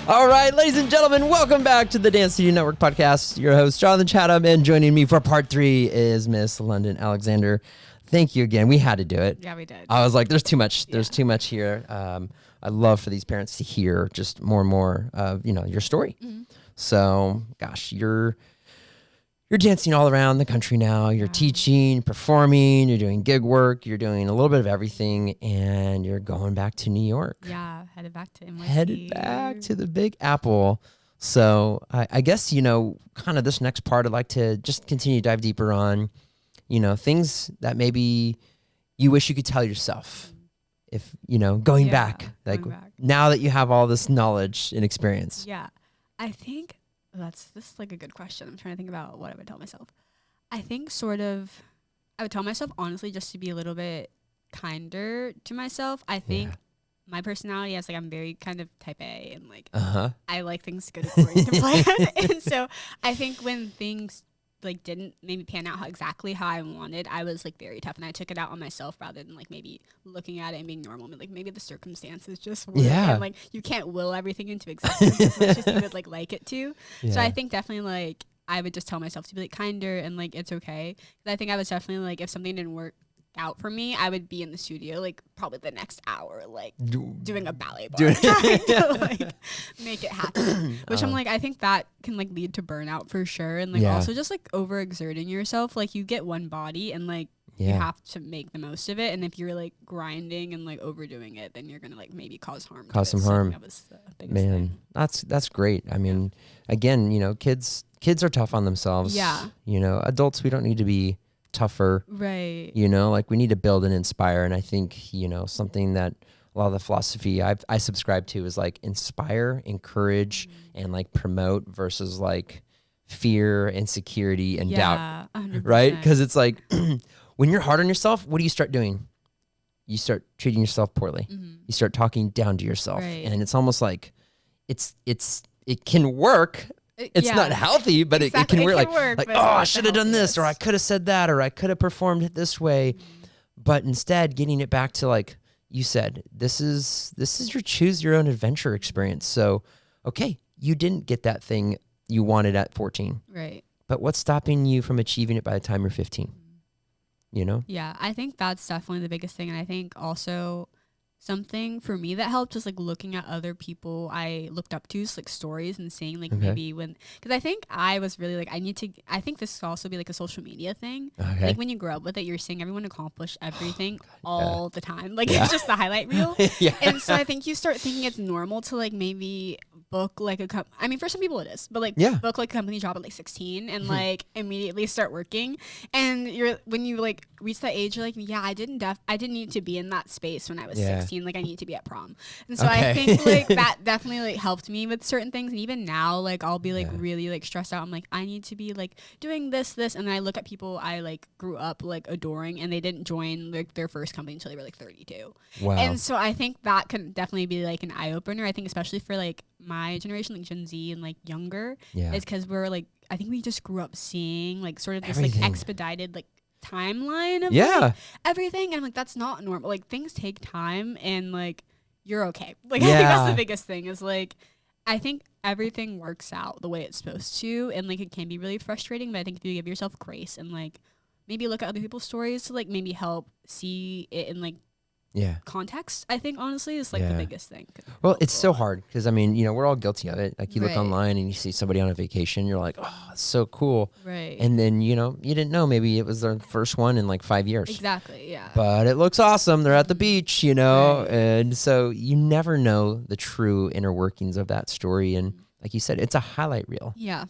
All right, ladies and gentlemen, welcome back to the Dance Studio Network podcast. Your host, Jonathan Chatham, and joining me for part 3 is Miss Londyn Alexander. Thank you again. We had to do it. Yeah, we did. I was like, there's too much. There's too much here. I love for these parents to hear just more and more of, your story. Mm-hmm. So, gosh, you're dancing all around the country now. You're teaching, performing, you're doing gig work, you're doing a little bit of everything, and you're going back to New York. Yeah, headed back to NYC. Headed back to the Big Apple. So I guess, kind of this next part, I'd like to just continue to dive deeper on, things that maybe you wish you could tell yourself if, going back, now that you have all this knowledge and experience. Yeah, I think this is like a good question. I'm trying to think about what I would tell myself. I think I would tell myself, honestly, just to be a little bit kinder to myself. I think my personality is I'm very kind of type A and I like things to go according to plan. And so I think when things didn't maybe pan out exactly how I wanted, I was very tough and I took it out on myself rather than maybe looking at it and being normal. I mean, maybe the circumstances just weren't. Yeah. And you can't will everything into existence as much as you would like it to. Yeah. So I think definitely I would just tell myself to be kinder and it's okay. 'Cause I think I was definitely if something didn't work out for me, I would be in the studio probably the next hour doing a ballet bar trying to make it happen, which I'm I think that can lead to burnout for sure, and also just overexerting yourself. You get one body and you have to make the most of it, and if you're grinding and overdoing it, then you're gonna maybe cause harm. Some harm. That was the biggest thing. That's great. I mean, again, kids are tough on themselves. Yeah. Adults, we don't need to be tougher, right? We need to build and inspire. And I think something that a lot of the philosophy I subscribe to is inspire, encourage, and promote versus fear, insecurity, and doubt. 100%. Right? Because it's when you're hard on yourself, what do you start doing? You start treating yourself poorly. Mm-hmm. You start talking down to yourself, and it's almost it can work. It's not healthy, but exactly. it can work. Oh, I should have done this, or I could have said that, or I could have performed it this way. Mm-hmm. But instead, getting it back to you said, this is your choose your own adventure experience. So, okay, you didn't get that thing you wanted at 14, right? But what's stopping you from achieving it by the time you're 15? Yeah, I think that's definitely the biggest thing, and I think also something for me that helped was looking at other people I looked up to, stories, and seeing maybe because I think I was really I think this could also be a social media thing. Okay. When you grow up with it, you're seeing everyone accomplish everything all the time. It's just the highlight reel. Yeah. And so I think you start thinking it's normal to maybe book I mean, for some people it is, but book a company job at 16 and immediately start working. And when you reach that age, you're I didn't need to be in that space when I was 16. I need to be at prom. And so I think that definitely helped me with certain things. And even now, I'll be really stressed out. I'm I need to be doing this. And then I look at people I grew up adoring, and they didn't join their first company until they were 32. Wow. And so I think that can definitely be an eye opener. I think especially for my generation, Gen Z and younger, is because we're I think we just grew up seeing sort of this expedited timeline of everything, and I'm that's not normal. Things take time, and you're okay. I think that's the biggest thing is I think everything works out the way it's supposed to, and it can be really frustrating, but I think if you give yourself grace and maybe look at other people's stories to maybe help see it in context, I think honestly is the biggest thing. Well, it's so hard because I mean, we're all guilty of it. You look online and you see somebody on a vacation, you're oh, it's so cool. Right. And then, you didn't know maybe it was their first one in 5 years. Exactly, yeah. But it looks awesome. They're at the beach, right. And so you never know the true inner workings of that story. And like you said, it's a highlight reel. Yeah.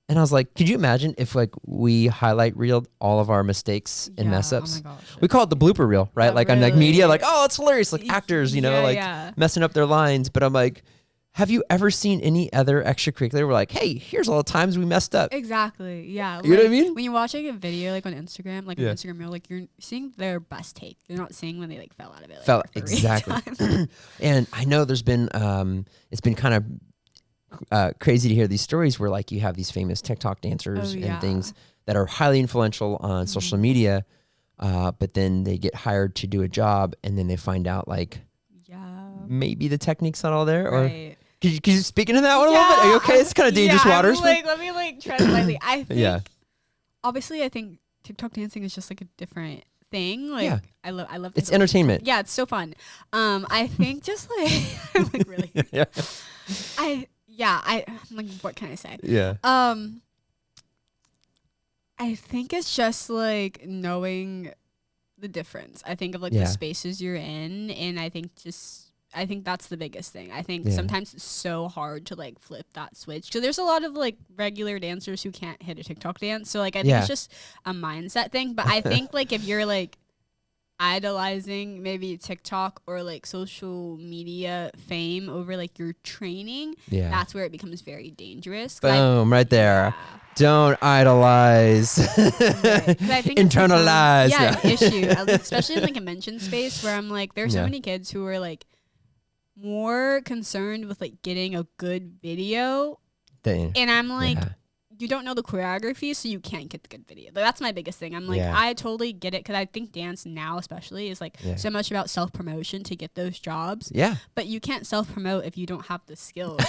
And I was could you imagine if we highlight reeled all of our mistakes and mess ups? Oh my gosh. We call it the blooper reel, right? Really? On media, oh, it's hilarious. Actors, messing up their lines. But I'm have you ever seen any other extracurricular where hey, here's all the times we messed up? Exactly. Yeah. You know what I mean? When you're watching a video on Instagram, an Instagram reel, you're seeing their best take. You're not seeing when they fell out of it. Exactly. And I know there's been it's been kind of crazy to hear these stories where you have these famous TikTok dancers and things that are highly influential on social media, but then they get hired to do a job and then they find out maybe the technique's not all there, right. Could you speak into that one a little bit? Are you okay? It's kind of dangerous waters. Like, let me like tread lightly. I think, obviously, I think TikTok dancing is just like a different thing. Like, I love. It's entertainment. Yeah, it's so fun. I think just like, I'm like really. I'm like, what can I say? Yeah. I think it's just like knowing the difference. I think of like the spaces you're in, and I think that's the biggest thing. I think sometimes it's so hard to like flip that switch because there's a lot of like regular dancers who can't hit a TikTok dance. So like I think it's just a mindset thing. But I think like if you're like idolizing maybe TikTok or like social media fame over like your training, that's where it becomes very dangerous. Boom, right there. Yeah. Don't idolize. I think internalize. An issue, especially in the convention space where I'm like, there's so many kids who are like more concerned with like getting a good video. And I'm like, you don't know the choreography, so you can't get the good video. Like, that's my biggest thing. I'm like, I totally get it because I think dance now especially is like so much about self-promotion to get those jobs. Yeah. But you can't self-promote if you don't have the skills.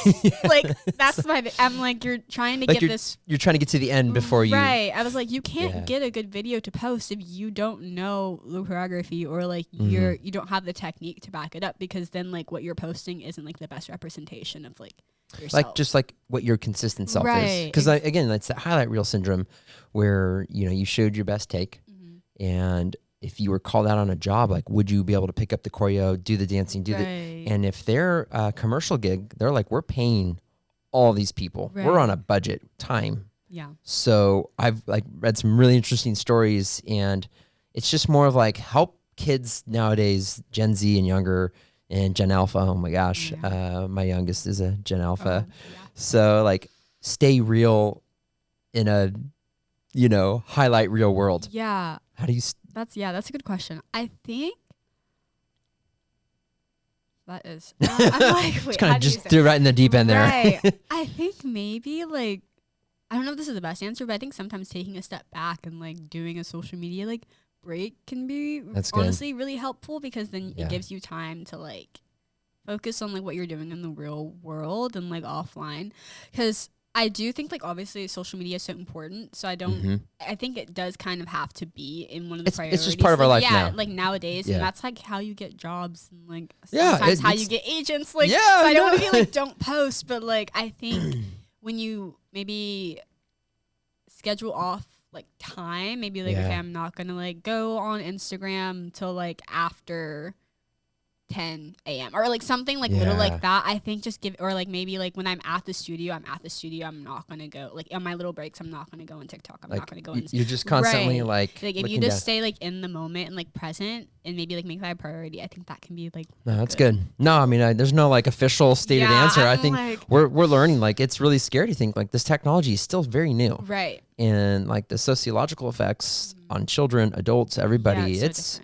Like, that's I'm like, you're trying to like get this. You're trying to get to the end before you. Right. I was like, you can't get a good video to post if you don't know the choreography or like you don't have the technique to back it up, because then like what you're posting isn't like the best representation of like yourself. Like just like what your consistent self is. Because again, that's that highlight reel syndrome where, you know, you showed your best take and if you were called out on a job, like, would you be able to pick up the choreo, do the dancing, and if they're a commercial gig, they're like, we're paying all these people. We're on a budget time. Yeah. So I've like read some really interesting stories, and it's just more of like help kids nowadays, Gen Z and younger, and Gen Alpha. Oh my gosh. My youngest is a Gen Alpha. So like stay real in a, you know, highlight real world. Yeah. How do you? That's a good question. I think that is. I'm like, wait, just kind of just threw right in the deep end there. Right. I think maybe like, I don't know if this is the best answer, but I think sometimes taking a step back and like doing a social media like break can be honestly really helpful, because then it gives you time to like focus on like what you're doing in the real world and like offline. Because I do think like obviously social media is so important, so I don't I think it does kind of have to be in one of the priorities. It's just part of our life now. Like nowadays, and that's like how you get jobs and like sometimes how you get agents. Like so I don't want to be like don't post, but like I think when you maybe schedule off like time, maybe like okay, I'm not gonna like go on Instagram till like after 10 a.m. or like something like little like that. I think just give, or like maybe like when I'm at the studio, I'm not gonna go like on my little breaks. I'm not gonna go on TikTok. I'm not gonna go on. You're just constantly like if you just stay like in the moment and like present and maybe like make that a priority, I think that can be like no, that's good. No, I mean there's no like official stated answer. I think like, we're learning. Like it's really scary to think like this technology is still very new, right? And like the sociological effects on children, adults, everybody, it's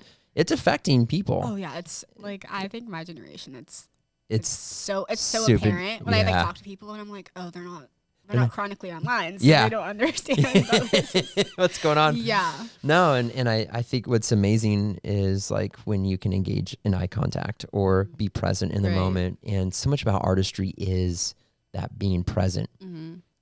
affecting people. Oh yeah, it's like I think my generation, it's so apparent when I like talk to people and I'm like, oh, they're not chronically online, so they don't understand what's going on. Yeah. No, and I think what's amazing is like when you can engage in eye contact or be present in the moment, and so much about artistry is that being present.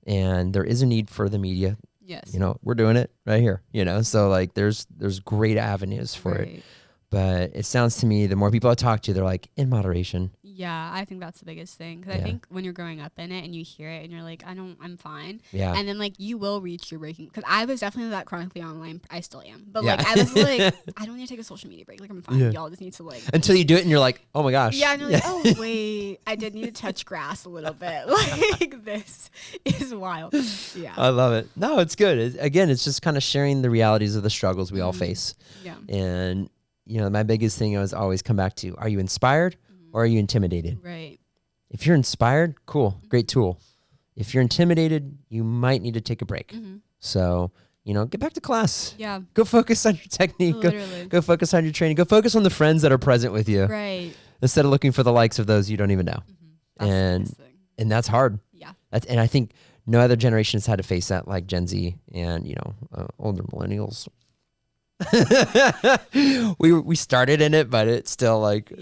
And there is a need for the media. Yes. You know, we're doing it right here, you know, so like there's great avenues for it. But it sounds to me, the more people I talk to, they're like, in moderation. Yeah, I think that's the biggest thing. Because I think when you're growing up in it and you hear it and you're like, I'm fine. Yeah. And then like you will reach your breaking. Because I was definitely that chronically online. I still am. But like I was like, I don't need to take a social media break. Like I'm fine. Y'all just need to like. Until you do it and you're like, oh my gosh. Yeah, and you're like, oh wait, I did need to touch grass a little bit. Like this is wild. Yeah. I love it. No, it's good. Again, it's just kind of sharing the realities of the struggles we all face. Yeah. And you know, my biggest thing is always come back to, are you inspired or are you intimidated? Right. If you're inspired, cool, great tool. If you're intimidated, you might need to take a break. So, you know, get back to class. Yeah. Go focus on your technique. Go focus on your training. Go focus on the friends that are present with you. Right. Instead of looking for the likes of those you don't even know. That's and that's hard. Yeah. And I think no other generation has had to face that like Gen Z and, you know, older millennials. we started in it, but it's still like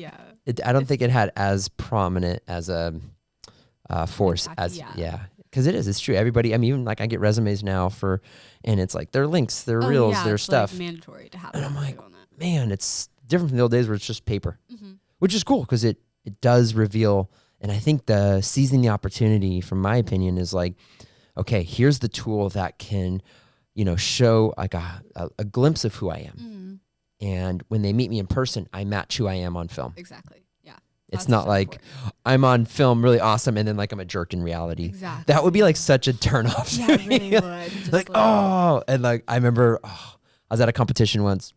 I don't think it had as prominent as a force as because it's true. Everybody, I mean, even like I get resumes now and it's like their links, their reels, their stuff. Like mandatory to have. And I'm like, man, it's different from the old days where it's just paper, which is cool because it does reveal. And I think seizing the opportunity, from my opinion, is like, okay, here's the tool that can, show like a glimpse of who I am. And when they meet me in person, I match who I am on film. Exactly. Yeah. It's not so like important. I'm on film really awesome and then like I'm a jerk in reality. Exactly. That would be like such a turnoff. Yeah, it really would. Like, oh, and like I remember I was at a competition once,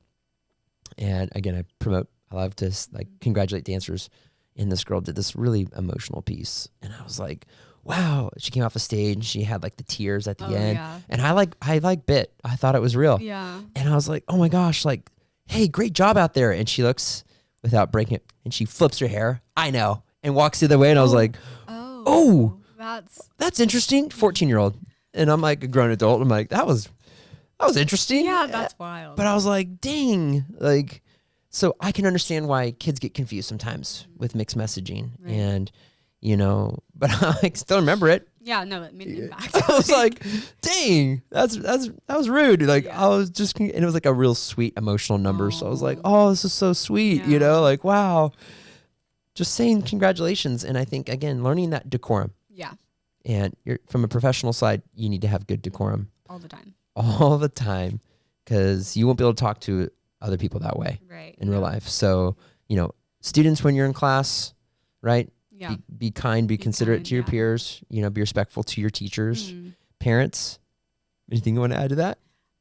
and again I love to like congratulate dancers, and this girl did this really emotional piece, and I was like, wow. She came off the stage, she had like the tears at the end, and I bit. I thought it was real. Yeah. And I was like, oh my gosh, like, hey, great job out there. And she looks without breaking it, and she flips her hair. I know, and walks the other way, and I was like, oh, that's interesting. 14-year-old, and I'm like a grown adult. I'm like, that was interesting. Yeah, that's wild. But I was like, dang, like, so I can understand why kids get confused sometimes with mixed messaging, and but I still remember it. Yeah, no, it made me back. I was like, dang, that was rude. Like I was just, and it was like a real sweet emotional number. So I was like, oh, this is so sweet, like, wow. Just saying congratulations. And I think, again, learning that decorum. Yeah. And from a professional side, you need to have good decorum. All the time. All the time. Because you won't be able to talk to other people that way in real life. So, students, when you're in class, right? Yeah. Be kind, be considerate to your peers, be respectful to your teachers. Parents, anything you want to add to that?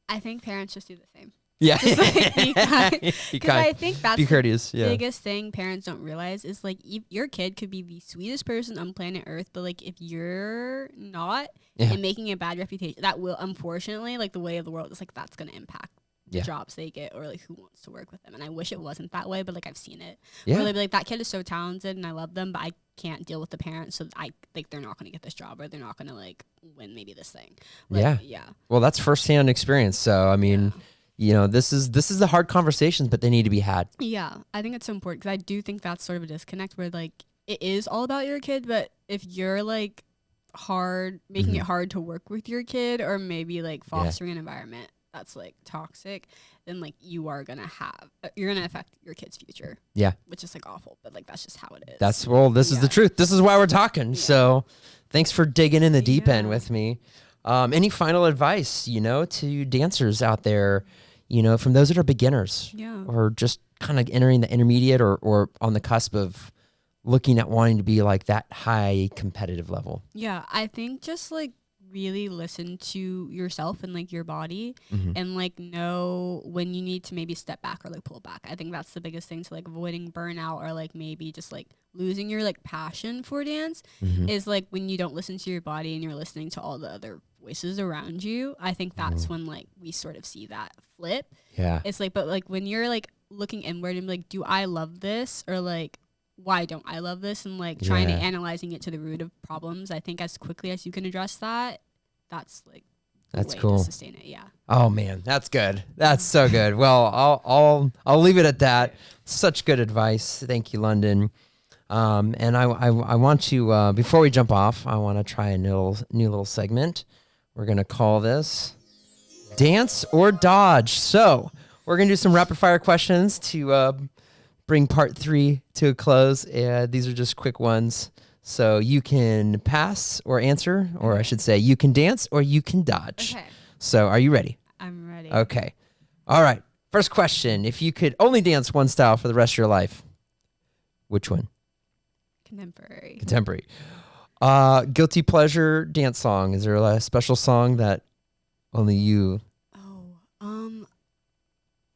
I think parents just do the same. Yeah. Just like, be kind. Because I think that's be courteous. the biggest thing parents don't realize is like your kid could be the sweetest person on planet Earth, but like if you're not and making a bad reputation, that will, unfortunately, like the way of the world is like that's going to impact the jobs they get or like who wants to work with them. And I wish it wasn't that way, but like I've seen it. Where they'd be like, that kid is so talented and I love them, but I can't deal with the parents, so I like they're not going to get this job or they're not going to like win maybe this thing. Like, yeah. Well, that's firsthand experience. So I mean, this is the hard conversations, but they need to be had. Yeah, I think it's so important because I do think that's sort of a disconnect where like it is all about your kid, but if you're like making it hard to work with your kid or maybe like fostering an environment that's like toxic, then like you're gonna affect your kid's future. Yeah, which is like awful, but like that's just how it is. This is the truth. This is why we're talking. So thanks for digging in the deep end with me. Any final advice, to dancers out there, from those that are beginners or just kind of entering the intermediate or on the cusp of looking at wanting to be like that high competitive level? Yeah, I think just like really listen to yourself and like your body and like know when you need to maybe step back or like pull back. I think that's the biggest thing to like avoiding burnout or like maybe just like losing your like passion for dance is like when you don't listen to your body and you're listening to all the other voices around you. I think that's when like we sort of see that flip. Yeah. It's like, but like when you're like looking inward and like, do I love this or like why don't I love this, and like trying to analyzing it to the root of problems. I think as quickly as you can address that, that's like that's cool. To sustain it. Yeah. Oh man, that's good. That's so good. Well, I'll leave it at that. Such good advice. Thank you, Londyn. And I want to before we jump off, I want to try a new little segment. We're gonna call this Dance or Dodge. So we're gonna do some rapid fire questions to bring part 3 to a close. These are just quick ones. So you can pass or answer, or I should say you can dance or you can dodge. Okay. So are you ready? I'm ready. Okay. All right. First question. If you could only dance one style for the rest of your life, which one? Contemporary. Guilty pleasure dance song. Is there a special song that only you...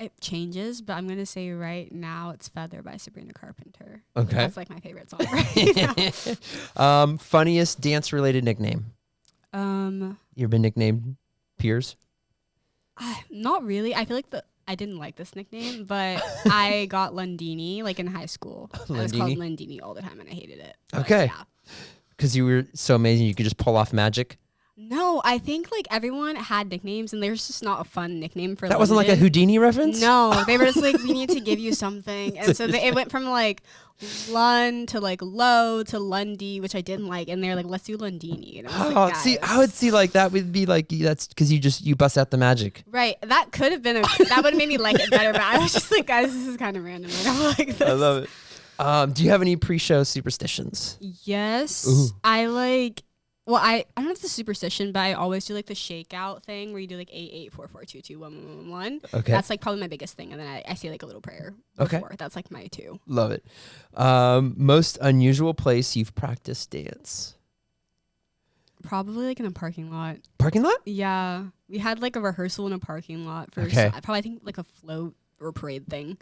It changes, but I'm going to say right now it's Feather by Sabrina Carpenter. Okay. That's like my favorite song right now. Funniest dance-related nickname? You ever been nicknamed peers? Not really. I feel like I didn't like this nickname, but I got Londini like in high school. I was called Londini all the time and I hated it. Okay. Because you were so amazing you could just pull off magic? No, I think like everyone had nicknames, and there's just not a fun nickname for that. Wasn't like a Houdini reference. No, they were just like, we need to give you something, and so it went from like Lund to like Low to Lundy, which I didn't like, and they're like, let's do Lundini. And I was like, see, I would see like that would be like that's because you bust out the magic. Right, that could have been that would have made me like it better, but I was just like, guys, this is kind of random. I don't like this. I love it. Do you have any pre-show superstitions? Yes, Ooh. I like. Well, I don't know if it's a superstition, but I always do like the shakeout thing where you do like 8, 8, 4, 4, 2, 2, 1, 1, 1. Okay. That's like probably my biggest thing. And then I say like a little prayer before. Okay. That's like my 2. Love it. Most unusual place you've practiced dance? Probably like in a parking lot. Parking lot? Yeah. We had like a rehearsal in a parking lot for probably I think like a float or parade thing.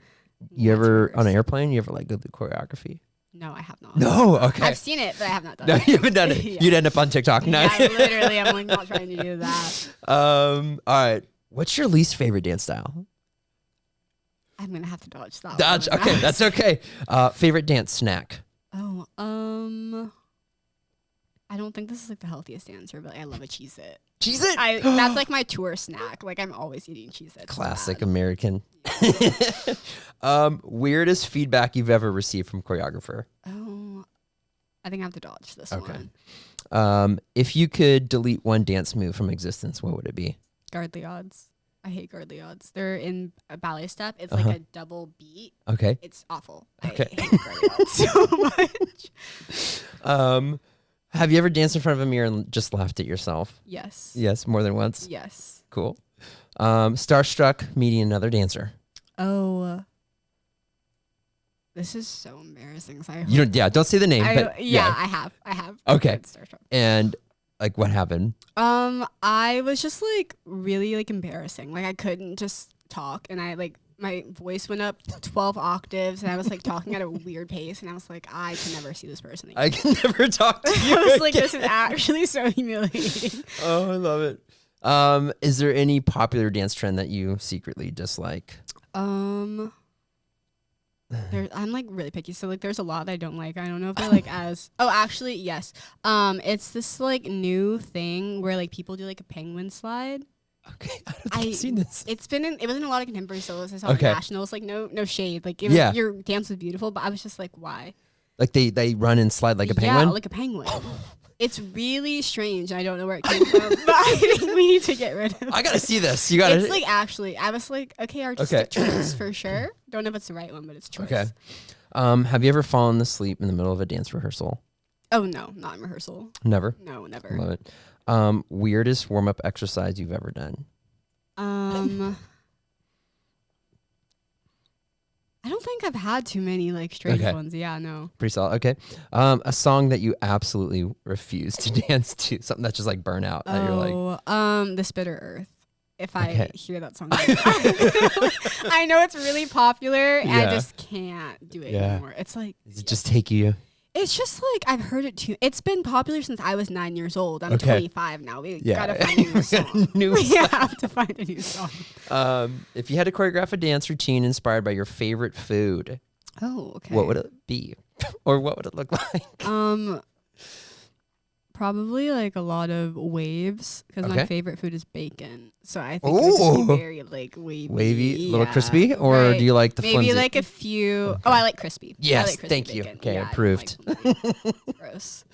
You ever on an airplane, you ever like go through choreography? No, I have not. No, okay. I've seen it, but I have not done it. No, you haven't done it. Yeah. You'd end up on TikTok. No. Yeah, literally, I'm like not trying to do that. All right. What's your least favorite dance style? I'm gonna have to dodge that. Dodge. Okay, that's okay. Favorite dance snack? Oh, I don't think this is like the healthiest answer, but I love a Cheez-It. Cheez-It? That's like my tour snack. Like I'm always eating Cheez-It. Classic American. Weirdest feedback you've ever received from choreographer? Oh, I think I have to dodge this one. If you could delete one dance move from existence, what would it be? Guard the odds. I hate guard the odds. They're in a ballet step. It's like a double beat. Okay. It's awful. Okay. I hate guard the odds so much. Have you ever danced in front of a mirror and just laughed at yourself? Yes. Yes, more than once? Yes. Cool. Starstruck meeting another dancer. Oh. This is so embarrassing. Don't say the name. But I have. Okay. And like what happened? I was just like really like embarrassing. Like I couldn't just talk, and I like my voice went up 12 octaves, and I was like talking at a weird pace, and I was like, I can never see this person again. I can never talk to you. I was like, this is actually so humiliating. Oh, I love it. Is there any popular dance trend that you secretly dislike? I'm like really picky, so like there's a lot that I don't like. I don't know if they're like actually yes. It's this like new thing where like people do like a penguin slide. Okay, I don't think I've seen this. It was in a lot of contemporary solos. I saw it nationals. Like no shade. Like your dance was beautiful, but I was just like, why? Like they run and slide like a penguin. Yeah, like a penguin. It's really strange. I don't know where it came from, but I think we need to get rid of it. I gotta see this. You gotta. It's like actually, I was like, okay, artistic choice for sure. Don't know if it's the right one, but it's choice. Okay. Have you ever fallen asleep in the middle of a dance rehearsal? Oh no, not in rehearsal. Never. No, never. Love it. Weirdest warm up exercise you've ever done? I don't think I've had too many like strange ones. Yeah, no. Pretty solid. Okay. A song that you absolutely refuse to dance to, something that's just like burnout. That you're like, The Bitter Earth. If I hear that song, I know it's really popular, and I just can't do it anymore. It's like, does it just take you? It's just like I've heard it too. It's been popular since I was 9 years old. I'm 25 now. We gotta find a new song. We have to find a new song. If you had to choreograph a dance routine inspired by your favorite food, what would it be, or what would it look like? Probably like a lot of waves, because my favorite food is bacon. So I think it would just be very like wavy, a little crispy, or do you like the maybe like a few? Oh, I like crispy. Yes, I like crispy thank you. Bacon. Okay, approved. Gross.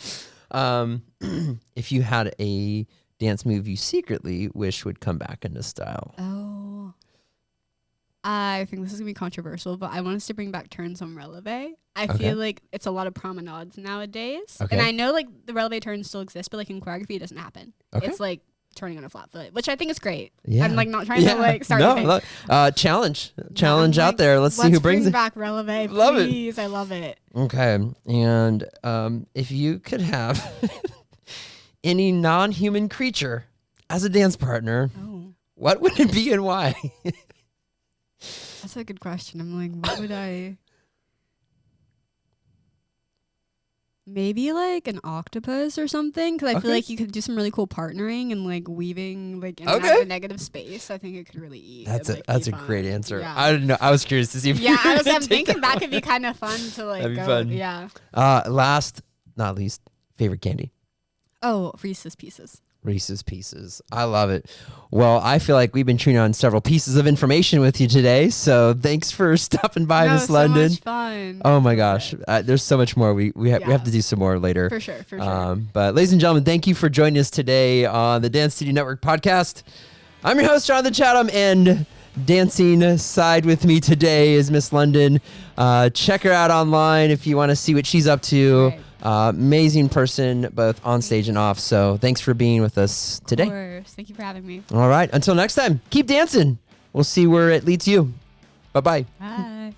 If you had a dance move you secretly wish would come back into style. Oh, I think this is gonna be controversial, but I want us to bring back turns on releve. I feel like it's a lot of promenades nowadays, and I know like the releve turns still exist, but like in choreography it doesn't happen. It's like turning on a flat foot, which I think is great. Yeah. I'm like not trying to like start anything. Challenge out there. Let's see who brings it back releve. Love please. I love it. Okay, and if you could have any non-human creature as a dance partner, what would it be and why? That's a good question. I'm like, what would I? Maybe like an octopus or something, because I feel like you could do some really cool partnering and like weaving like in a negative space. I think it could really eat. That's a great answer. Yeah. I don't know. I was curious to see if I'm thinking that could be kind of fun to like That'd be fun. Yeah. Last not least, favorite candy. Oh, Reese's Pieces. Reese's Pieces. I love it. Well, I feel like we've been chewing on several pieces of information with you today. So thanks for stopping by, Miss Londyn. So much fun. Oh my gosh. There's so much more. We have to do some more later. For sure. But ladies and gentlemen, thank you for joining us today on the Dance Studio Network podcast. I'm your host, Jonathan Chatham, and dancing side with me today is Miss Londyn. Check her out online if you want to see what she's up to. Right. Amazing person, both on stage and off. So thanks for being with us today. Of course. Thank you for having me. All right. Until next time, keep dancing. We'll see where it leads you. Bye-bye. Bye.